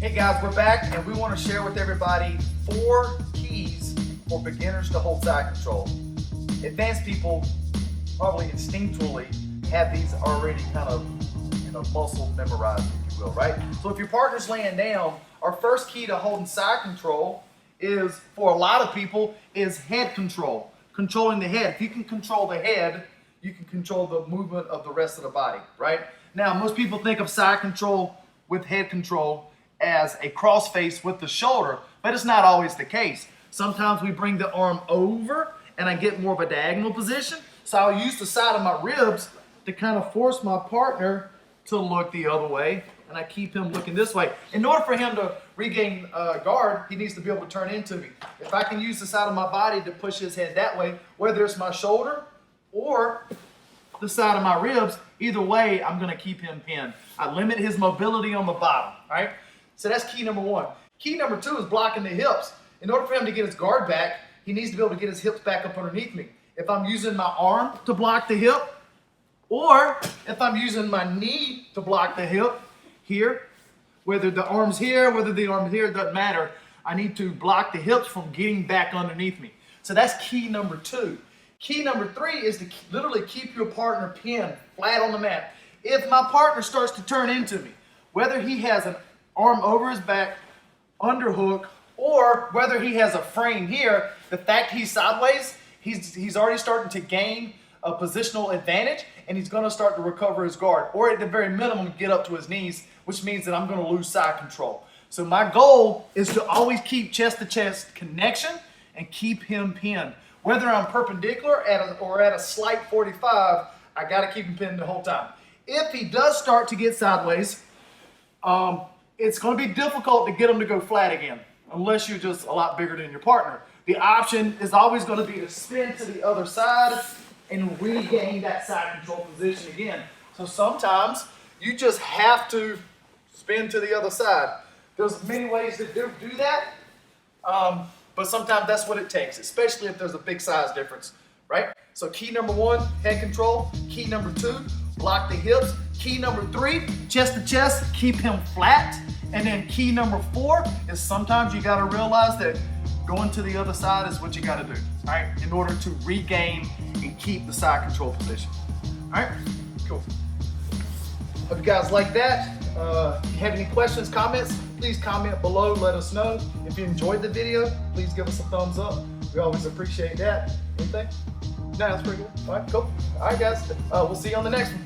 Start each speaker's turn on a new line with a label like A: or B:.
A: Hey guys, we're back and we want to share with everybody 4 keys for beginners to hold side control. Advanced people probably instinctually have these already kind of muscle memorized, if you will, right? So if your partner's laying down, our first key to holding side control is, for a lot of people, is head control. Controlling the head. If you can control the head, you can control the movement of the rest of the body, right? Now, most people think of side control with head control as a cross face with the shoulder, but it's not always the case. Sometimes we bring the arm over and I get more of a diagonal position, so I'll use the side of my ribs to kind of force my partner to look the other way, and I keep him looking this way. In order for him to regain guard, he needs to be able to turn into me. If I can use the side of my body to push his head that way, whether it's my shoulder or the side of my ribs, either way, I'm gonna keep him pinned. I limit his mobility on the bottom, all right? So that's key number 1. Key number 2 is blocking the hips. In order for him to get his guard back, he needs to be able to get his hips back up underneath me. If I'm using my arm to block the hip, or if I'm using my knee to block the hip here, whether the arm's here, whether the arm's here, it doesn't matter. I need to block the hips from getting back underneath me. So that's key number 2. Key number 3 is to literally keep your partner pinned flat on the mat. If my partner starts to turn into me, whether he has an arm over his back, underhook, or whether he has a frame here, the fact he's sideways, he's already starting to gain a positional advantage, and he's going to start to recover his guard, or at the very minimum get up to his knees, which means that I'm going to lose side control. So my goal is to always keep chest to chest connection and keep him pinned. Whether I'm perpendicular or at a slight 45, I got to keep him pinned the whole time. If he does start to get sideways, it's going to be difficult to get him to go flat again, unless you're just a lot bigger than your partner. The option is always going to be to spin to the other side and regain that side control position again. So sometimes you just have to spin to the other side. There's many ways to do that, but sometimes that's what it takes, especially if there's a big size difference, right? So key number 1, head control. Key number 2, block the hips. Key number 3, chest to chest, keep him flat. And then key number 4 is sometimes you gotta realize that going to the other side is what you gotta do, all right, in order to regain and keep the side control position. All right, cool. Hope you guys like that. If you have any questions, comments, please comment below, let us know. If you enjoyed the video, please give us a thumbs up. We always appreciate that. Anything? No, that's pretty good. All right, cool. All right, guys, we'll see you on the next one.